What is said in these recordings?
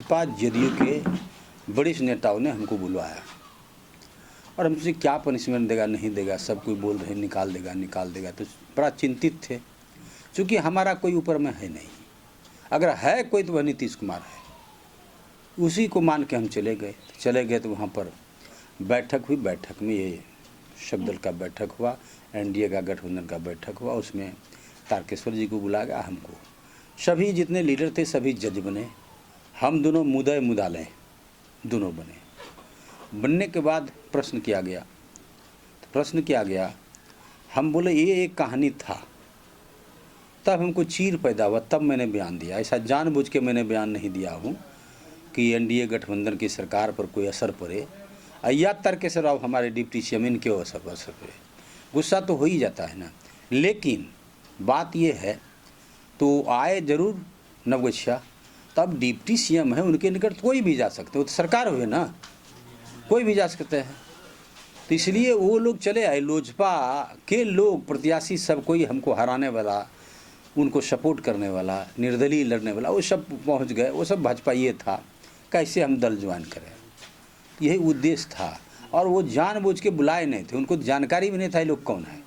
भाजपा जदयू के वरिष्ठ नेताओं ने हमको बुलवाया और हमसे क्या पनिशमेंट देगा नहीं देगा, सब कोई बोल रहे निकाल देगा, तो बड़ा चिंतित थे। क्योंकि हमारा कोई ऊपर में है नहीं, अगर है कोई तो वह नीतीश कुमार है, उसी को मान के हम चले गए। तो वहाँ पर बैठक हुई, बैठक में ये सब दल का बैठक हुआ, एनडीए का गठबंधन का बैठक हुआ। उसमें तारकेश्वर जी को बुलाया गया, हमको, सभी जितने लीडर थे सभी जज बने, हम दोनों मुदालय दोनों बनने के बाद प्रश्न किया गया, हम बोले ये एक कहानी था, तब हमको चीर पैदा हुआ, तब मैंने बयान दिया। ऐसा जानबूझ के मैंने बयान नहीं दिया हूँ कि एनडीए गठबंधन की सरकार पर कोई असर पड़े या तारकेश्वर राव हमारे डिप्टी सीएम इनके असर पड़े। गुस्सा तो हो ही जाता है ना, लेकिन बात ये है तो आए जरूर नवगछिया, तब डिप्टी सीएम है, उनके निकट कोई भी जा सकते, वो तो सरकार हुए ना, कोई भी जा सकते हैं। तो इसलिए वो लोग चले आए, लोजपा के लोग प्रत्याशी सब कोई हमको हराने वाला, उनको सपोर्ट करने वाला, निर्दलीय लड़ने वाला, वो सब पहुंच गए। वो सब भाजपा ये था कैसे हम दल ज्वाइन करें, यही उद्देश्य था। और वो जानबूझ के बुलाए नहीं थे, उनको जानकारी भी नहीं था ये लोग कौन है।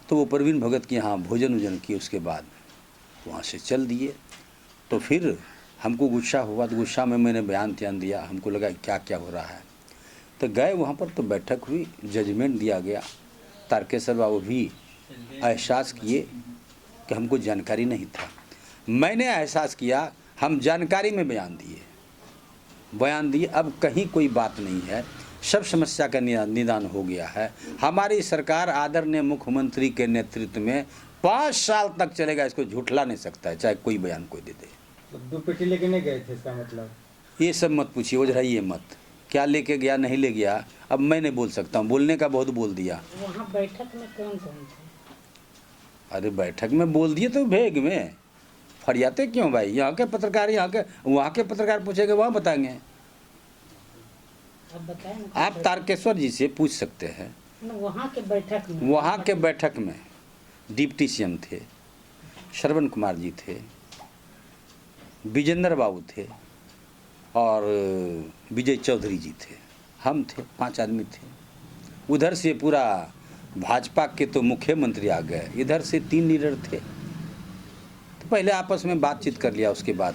तो वो प्रवीण भगत के यहाँ भोजन वोजन किए, उसके बाद वहाँ से चल दिए। तो फिर हमको गुस्सा हुआ, तो गुस्सा में मैंने बयान दिया, हमको लगा क्या क्या हो रहा है। तो गए वहाँ पर, तो बैठक हुई, जजमेंट दिया गया। तारकेश्वर बाबू भी एहसास किए कि हमको जानकारी नहीं था, मैंने एहसास किया, हम जानकारी में बयान दिए। अब कहीं कोई बात नहीं है, सब समस्या का निदान हो गया है। हमारी सरकार आदरणीय मुख्यमंत्री के नेतृत्व में 5 साल तक चलेगा, इसको झूठला नहीं सकता है, चाहे कोई बयान कोई दे दे। तो 2 पेटी लेके नहीं गए थे, इसका मतलब ये सब मत पूछिए, उजराइए मत, क्या लेके गया नहीं ले गया अब मैं नहीं बोल सकता हूँ, बोलने का बहुत बोल दिया। वहाँ बैठक में कौन थे? अरे बैठक में बोल दिए तो भेग में फरियाते क्यों भाई? यहाँ के पत्रकार वहाँ के पत्रकार पूछेंगे, वहाँ बताएंगे। आप तारकेश्वर जी से पूछ सकते हैं। वहाँ के बैठक में डिप्टी सीएम थे, श्रवण कुमार जी थे, विजेंद्र बाबू थे और विजय चौधरी जी थे, हम थे, 5 आदमी थे। उधर से पूरा भाजपा के तो मुख्यमंत्री आ गए, इधर से 3 लीडर थे। तो पहले आपस में बातचीत कर लिया, उसके बाद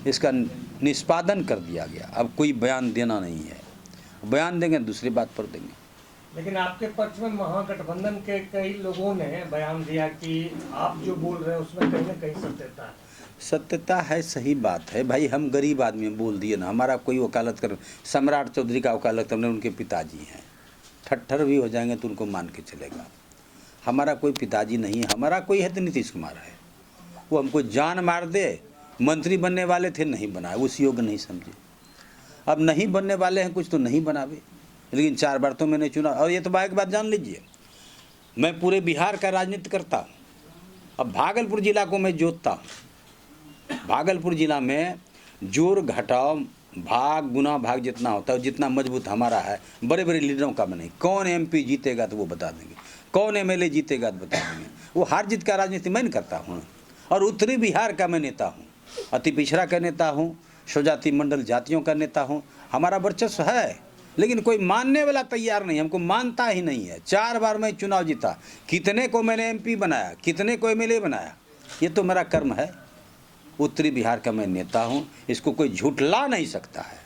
इसका निष्पादन कर दिया गया। अब कोई बयान देना नहीं है, बयान देंगे दूसरी बात पर देंगे। लेकिन आपके पक्ष में महागठबंधन के कई लोगों ने बयान दिया कि आप जो बोल रहे हैं उसमें कहीं ना कहीं सत्यता है। सत्यता है, सही बात है भाई, हम गरीब आदमी बोल दिए ना, हमारा कोई वकालत कर, सम्राट चौधरी का वकालत हमने, उनके पिताजी हैं, ठट्ठर भी हो जाएंगे तो उनको मान के चलेगा। हमारा कोई पिताजी नहीं, हमारा कोई है तो नीतीश कुमार है। वो हमको जान मार दे, मंत्री बनने वाले थे नहीं बनाए, उस योग्य नहीं समझे। अब नहीं बनने वाले हैं कुछ तो नहीं बनावे, लेकिन 4 बार तो मैंने चुना। और ये तो एक बात जान लीजिए, मैं पूरे बिहार का राजनीति करता हूँ। अब भागलपुर जिला को मैं जोतता हूँ, भागलपुर जिला में जोड़ घटाव भाग गुना भाग जितना होता है, जितना मजबूत हमारा है, बड़े बड़े लीडरों का बने। कौन एमपी जीतेगा तो वो बता देंगे, कौन एमएलए जीतेगा तो बता देंगे। वो हार जीत का राजनीति मैं नहीं करता हूँ। और उत्तरी बिहार का मैं नेता हूँ, अति पिछड़ा का नेता हूँ, स्वजाति मंडल जातियों का नेता हूँ। हमारा वर्चस्व है, लेकिन कोई मानने वाला तैयार नहीं, हमको मानता ही नहीं है। 4 बार मैं चुनाव जीता, कितने को मैंने एमपी बनाया, कितने को एमएलए बनाया, ये तो मेरा कर्म है। उत्तरी बिहार का मैं नेता हूँ, इसको कोई झूठला नहीं सकता है।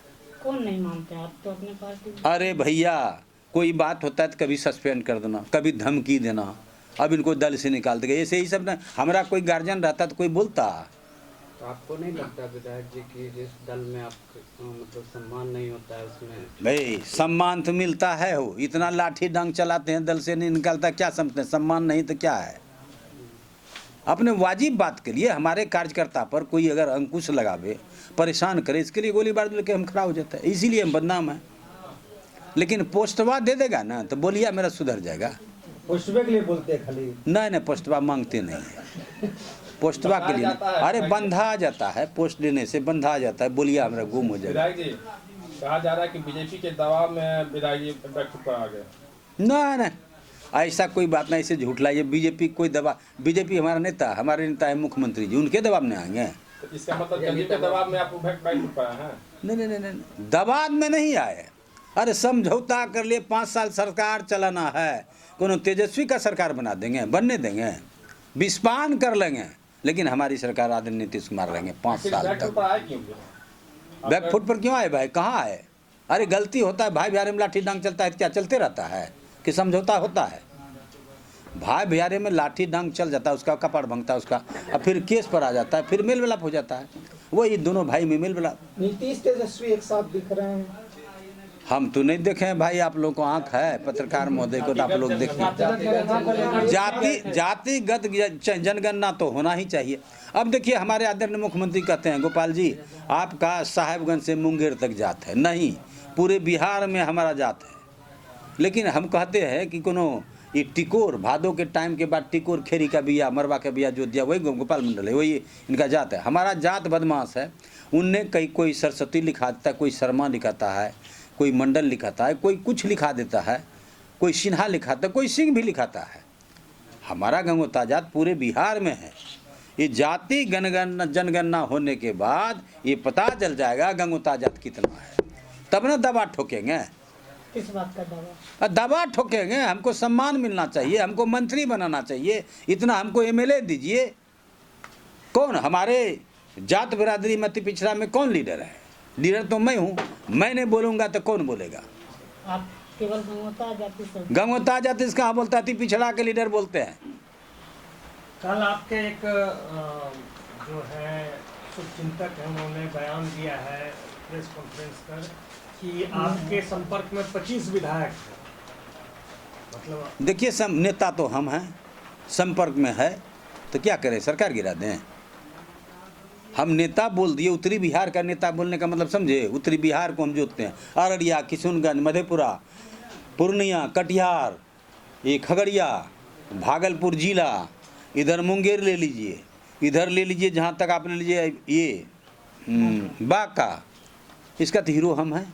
कौन नहीं मानते आप तो अपने पार्टी? अरे भैया, कोई बात होता है तो कभी सस्पेंड कर देना, कभी धमकी देना, अब इनको दल से निकाल देगा, ऐसे ही सब ना। हमारा कोई गार्जियन रहता तो कोई बोलता। तो आपको नहीं लगता विधायक जी की जिस दल में आप मतलब सम्मान नहीं होता है उसमें? भाई सम्मान तो मिलता है, हो इतना लाठी डांग चलाते हैं, दल से नहीं निकालता, क्या समझते हैं? सम्मान नहीं तो क्या है? अपने वाजिब बात के लिए हमारे कार्यकर्ता पर कोई अगर अंकुश लगावे, परेशान करे, इसके लिए गोलीबार लेके हम खड़ा हो जाता है, इसीलिए हम बदनाम है। लेकिन पोस्टवा दे देगा ना तो बोलिया मेरा सुधर जाएगा। पोस्टवे के लिए बोलते हैं खाली? नहीं, पोस्टवा मांगते नहीं है, पोस्टवा के लिए। अरे बंधा आ जाता है, पोस्ट देने से बंधा आ जाता है, बोलिया हमारा गुम हो जाएगा। विधायक जी, कहा जा रहा है कि बीजेपी के दबाव में विधायक जी बैठक पर आ गए। ना, ऐसा कोई बात नहीं, इसे झूठ लाइए। बीजेपी कोई दबाव, बीजेपी हमारे नेता है मुख्यमंत्री जी, उनके दबाव में आएंगे। तो इसका मतलब जदयू के दबाव में आप बैठ पाया है? नहीं, दबाव में नहीं आए। अरे समझौता कर लिए, 5 साल सरकार चलाना है, कोनो तेजस्वी का सरकार बना देंगे, बनने देंगे, विस्पान कर लेंगे, लेकिन हमारी सरकार आदरणीय नीतीश कुमार रहेंगे 5 साल तक। बैकफुट पर क्यों आए भाई, कहाँ आए? अरे गलती होता है, भाई बिहारी में लाठी डांग चलता है, क्या चलते रहता है कि समझौता होता है? भाई बिहारी में लाठी डांग चल जाता है, उसका कपाड़ भंगता है उसका, और फिर केस पर आ जाता है, फिर मेल मिलाप हो जाता है। वही दोनों भाई में मेल मिलाप। नीतीश तेजस्वी एक साथ दिख रहे हैं। हम तो नहीं देखे हैं भाई, आप लोगों को आंख है, पत्रकार महोदय को तो आप लोग देखिए। जातिगत जनगणना तो होना ही चाहिए। अब देखिए हमारे आदरणीय मुख्यमंत्री कहते हैं, गोपाल जी आपका साहेबगंज से मुंगेर तक जात है, नहीं पूरे बिहार में हमारा जात है। लेकिन हम कहते हैं कि कोनो ये टिकोर भादो के टाइम के बाद टिकोर खेरी का बिया, मरवा का बिया जो दिया वही गोपाल मंडल है, वही इनका जात है। हमारा जात बदमाश है, उनने कई कोई सरस्वती लिखा देता है, कोई शर्मा लिखाता है, कोई मंडल लिखाता है, कोई कुछ लिखा देता है, कोई सिन्हा लिखाता है, कोई सिंह भी लिखाता है। हमारा गंगोता जात पूरे बिहार में है। ये जाति जनगणना होने के बाद ये पता चल जाएगा गंगोता जात कितना है, तब ना दबा ठोकेंगे। किस बात का दवा? दबा ठोकेंगे। हमको सम्मान मिलना चाहिए, हमको मंत्री बनाना चाहिए, इतना हमको एमएलए दीजिए। कौन हमारे जात बिरादरी में पिछड़ा में कौन लीडर है? लीडर तो मैं हूँ, मैं नहीं बोलूँगा तो कौन बोलेगा? आप केवल गंगोता जाति से? गंगोता जाति से कहाँ बोलता है? पिछड़ा के लीडर बोलते हैं। कल आपके एक जो है शुभचिंतक है, उन्होंने बयान दिया है प्रेस कॉन्फ्रेंस कर कि आपके संपर्क में 25 विधायक हैं। मतलब देखिए सब नेता तो हम हैं, संपर्क में है तो क्या करें, सरकार गिरा दें? हम नेता बोल दिए, उत्तरी बिहार का नेता बोलने का मतलब समझे? उत्तरी बिहार को हम जोतते हैं, अररिया, किशनगंज, मधेपुरा, पूर्णिया, कटिहार, ये खगड़िया, भागलपुर जिला, इधर मुंगेर ले लीजिए, इधर ले लीजिए, जहाँ तक आप ले लीजिए ये बांका, इसका तो हीरो हम हैं।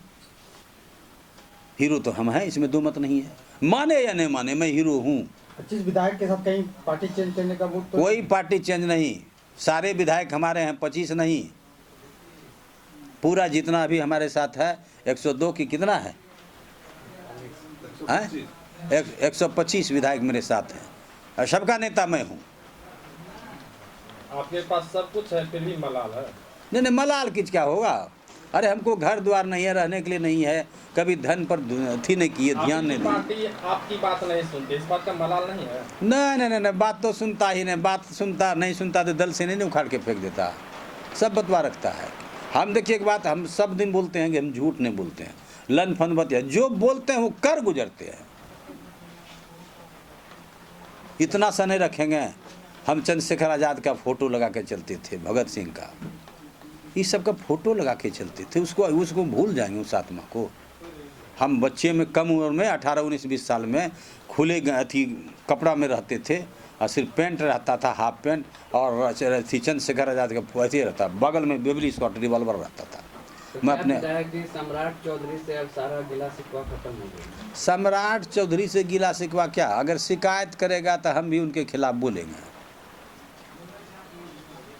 हीरो तो हम हैं, इसमें दो मत नहीं है। माने या नहीं माने, मैं हीरो हूँ। 25 विधायक के साथ कहीं पार्टी चेंज करने का मूड तो कोई पार्टी चेंज नहीं, सारे विधायक हमारे हैं, 25 नहीं। पूरा जितना अभी हमारे साथ है 102 की कितना है? 125 विधायक मेरे साथ हैं और सबका नेता मैं हूँ। आपके पास सब कुछ है फिर भी मलाल है? नहीं, मलाल किच क्या होगा? अरे हमको घर द्वार नहीं है, रहने के लिए नहीं है, कभी धन पर थी नहीं किए, ध्यान नहीं दिया। पार्टी आपकी बात नहीं सुनती, इस बात का मलाल नहीं है? नहीं, बात तो सुनता ही नहीं। बात सुनता नहीं सुनता तो दल से नहीं उखाड़ के फेंक देता, सब बतवा रखता है। हम देखिए एक बात, हम सब दिन बोलते हैं कि हम झूठ नहीं बोलते हैं, लन फन बतिया जो बोलते हैं वो कर गुजरते हैं। इतना सा नहीं रखेंगे। हम चंद्रशेखर आज़ाद का फोटो लगा के चलते थे, भगत सिंह का, इस सब का फोटो लगा के चलते थे, उसको भूल जाएंगे उस आत्मा को। हम बच्चे में कम उम्र में 18, 19, 20 साल में खुले अथी कपड़ा में रहते थे और सिर्फ पैंट रहता था, हाफ पैंट, और चंद्रशेखर आज़ाद का ऐसे रहता, बगल में बेबली स्कॉट रिवॉल्वर रहता था। मैं अपने सम्राट चौधरी से अब सारा गिला शिकवा खत्म हो गया। सम्राट चौधरी से गिला शिकवा क्या? अगर शिकायत करेगा तो हम भी उनके खिलाफ बोलेंगे,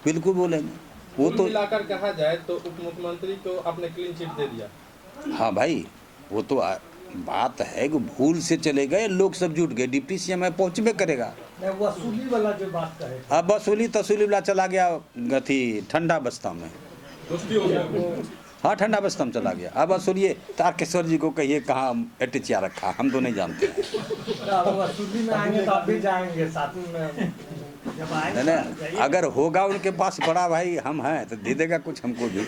बिल्कुल बोलेंगे। वो तो मिलाकर कहा जाए तो उप मुख्यमंत्री को आपने क्लीन चिट दे दिया। हाँ भाई, वो तो बात है कि भूल से चले गए, लोग सब जुट गए, डिप्टी सीएम पहुँचबे करेगा। वसूली वाला जो बात कहे, अब वसूली तसूली वाला चला गया अथी ठंडा बस्ता में। हाँ, ठंडा बस्ता में चला गया। अब वसूलिए तारकेश्वर जी को कहिए कहाँ एटिचिया रखा, हम तो नहीं जानते हैं। वसूली में आएंगे तो आप भी जाएंगे साथ में? जब आएंगे नहीं, अगर होगा उनके पास बड़ा भाई हम हैं तो दे देगा कुछ हमको भी।